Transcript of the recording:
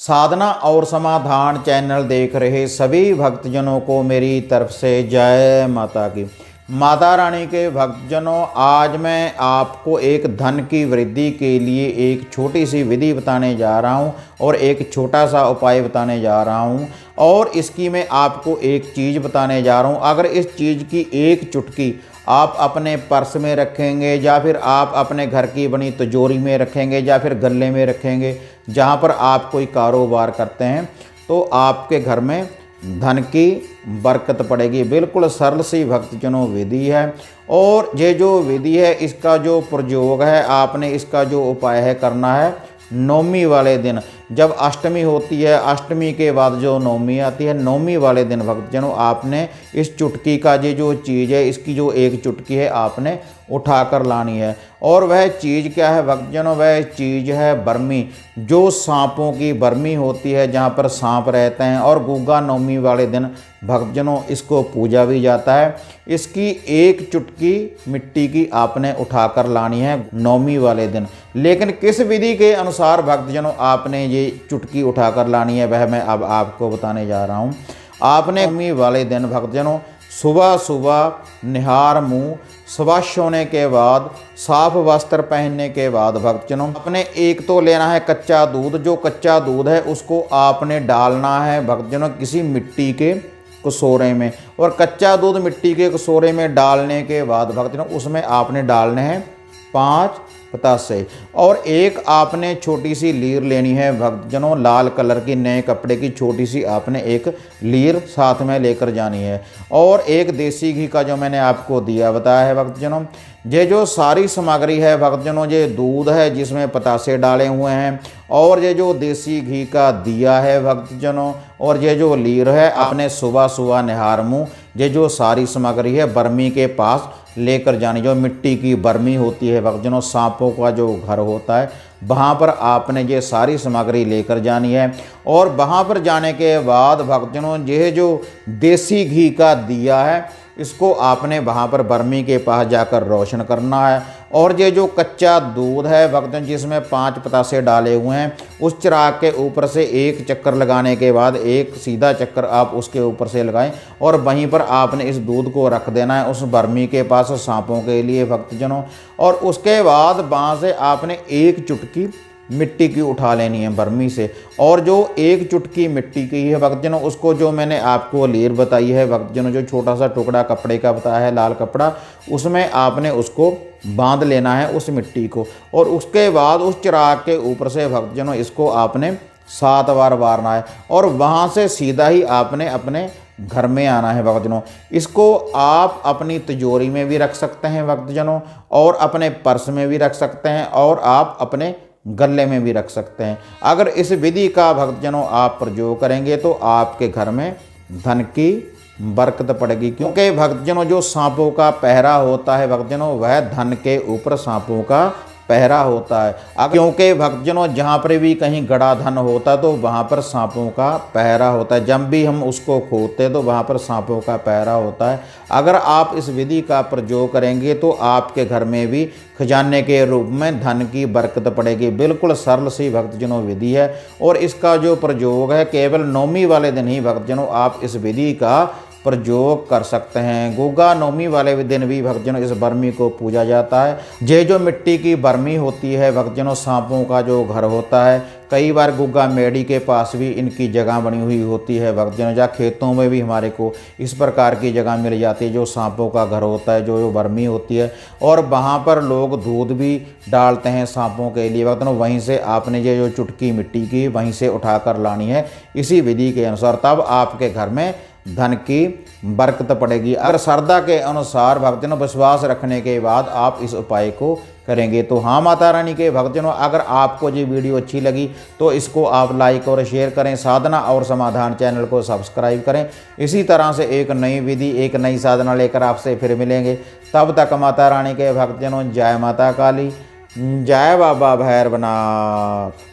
साधना और समाधान चैनल देख रहे सभी भक्तजनों को मेरी तरफ से जय माता की। माता रानी के भक्तजनों, आज मैं आपको एक धन की वृद्धि के लिए एक छोटी सी विधि बताने जा रहा हूं और एक छोटा सा उपाय बताने जा रहा हूं। और इसकी मैं आपको एक चीज़ बताने जा रहा हूं। अगर इस चीज़ की एक चुटकी आप अपने पर्स में रखेंगे या फिर आप अपने घर की बनी तिजोरी में रखेंगे या फिर गले में रखेंगे, जहाँ पर आप कोई कारोबार करते हैं, तो आपके घर में धन की बरकत पड़ेगी। बिल्कुल सरल सी भक्तजनों विधि है। और ये जो विधि है, इसका जो प्रयोग है, आपने इसका जो उपाय है करना है नवमी वाले दिन। जब अष्टमी होती है, अष्टमी के बाद जो नवमी आती है, नवमी वाले दिन भक्तजनों आपने इस चुटकी का ये जो चीज़ है, इसकी जो एक चुटकी है आपने उठाकर लानी है। और वह चीज़ क्या है भक्तजनों? वह चीज़ है बर्मी, जो सांपों की बर्मी होती है, जहाँ पर सांप रहते हैं। और गुग्गा नवमी वाले दिन भक्तजनों इसको पूजा भी जाता है। इसकी एक चुटकी मिट्टी की आपने उठाकर लानी है नवमी वाले दिन। लेकिन किस विधि के अनुसार भक्तजनों आपने ये चुटकी उठाकर लानी है, वह मैं अब आपको बताने जा रहा हूँ। आपने नवमी वाले दिन भक्तजनों सुबह सुबह निहार मुँह, सुबह सोने के बाद साफ वस्त्र पहनने के बाद भक्तजनों अपने एक तो लेना है कच्चा दूध। जो कच्चा दूध है उसको आपने डालना है भक्तजनों किसी मिट्टी के कटोरे में। और कच्चा दूध मिट्टी के कटोरे में डालने के बाद भक्तजनों उसमें आपने डालने हैं 5 बतासे। और एक आपने छोटी सी लीर लेनी है भक्तजनों, लाल कलर की नए कपड़े की छोटी सी आपने एक लीर साथ में लेकर जानी है। और एक देसी घी का जो मैंने आपको दिया बताया है भक्तजनों। ये जो सारी सामग्री है भक्तजनों, ये दूध है जिसमें पतासे डाले हुए हैं, और ये जो देसी घी का दिया है भक्तजनों, और ये जो लीर है, आपने सुबह सुबह निहार मुँह ये जो सारी सामग्री है बर्मी के पास लेकर जानी। जो मिट्टी की बर्मी होती है भक्तजनों, सांपों का जो घर होता है, वहाँ पर आपने ये सारी सामग्री लेकर जानी है। और वहाँ पर जाने के बाद भक्तजनों ये जो देसी घी का दिया है, इसको आपने वहाँ पर बर्मी के पास जाकर रोशन करना है। और ये जो कच्चा दूध है भक्तजन, जिसमें 5 पतासे डाले हुए हैं, उस चिराग के ऊपर से एक चक्कर लगाने के बाद एक सीधा चक्कर आप उसके ऊपर से लगाएं। और वहीं पर आपने इस दूध को रख देना है उस बर्मी के पास सांपों के लिए भक्तजनों। और उसके बाद वहाँ से आपने एक चुटकी मिट्टी की उठा लेनी है बर्मी से। और जो एक चुटकी मिट्टी की है भक्तजनों, उसको जो मैंने आपको लीर बताई है भक्तजनों, जो छोटा सा टुकड़ा कपड़े का बताया है लाल कपड़ा, उसमें आपने उसको बांध लेना है उस मिट्टी को। और उसके बाद उस चिराग के ऊपर से भक्तजनों इसको आपने 7 बार वारना है। और वहाँ से सीधा ही आपने अपने घर में आना है भक्तजनों। इसको आप अपनी तिजोरी में भी रख सकते हैं भक्तजनों, और अपने पर्स में भी रख सकते हैं, और आप अपने गले में भी रख सकते हैं। अगर इस विधि का भक्तजनों आप प्रयोग करेंगे तो आपके घर में धन की बरकत पड़ेगी। क्योंकि भक्तजनों जो सांपों का पहरा होता है भक्तजनों, वह धन के ऊपर सांपों का पहरा होता है। क्योंकि भक्तजनों जहाँ पर भी कहीं गड़ा धन होता तो वहाँ पर सांपों का पहरा होता है। जब भी हम उसको खोदते तो वहाँ पर सांपों का पहरा होता है। अगर आप इस विधि का प्रयोग करेंगे तो आपके घर में भी खजाने के रूप में धन की बरकत पड़ेगी। बिल्कुल सरल सी भक्तजनों विधि है। और इसका जो प्रयोग है केवल नवमी वाले दिन ही भक्तजनों आप इस विधि का प्रयोग कर सकते हैं। गुग्गा नवमी वाले दिन भी भक्तजनों इस बर्मी को पूजा जाता है। ये जो मिट्टी की बर्मी होती है भक्तजनों, सांपों का जो घर होता है, कई बार गुग्गा मेढ़ी के पास भी इनकी जगह बनी हुई होती है भक्तजनों, या खेतों में भी हमारे को इस प्रकार की जगह मिल जाती है जो सांपों का घर होता है, जो बर्मी होती है। और वहाँ पर लोग दूध भी डालते हैं सांपों के लिए भक्तजनों। वहीं से आपने ये जो चुटकी मिट्टी की वहीं से उठाकर लानी है इसी विधि के अनुसार, तब आपके घर में धन की बरकत पड़ेगी। अगर श्रद्धा के अनुसार भक्तजनों विश्वास रखने के बाद आप इस उपाय को करेंगे तो हाँ माता रानी के भक्तजनों, अगर आपको ये वीडियो अच्छी लगी तो इसको आप लाइक और शेयर करें। साधना और समाधान चैनल को सब्सक्राइब करें। इसी तरह से एक नई विधि, एक नई साधना लेकर आपसे फिर मिलेंगे। तब तक माता रानी के भक्तजनों जय माता काली, जय बाबा भैरवनाथ।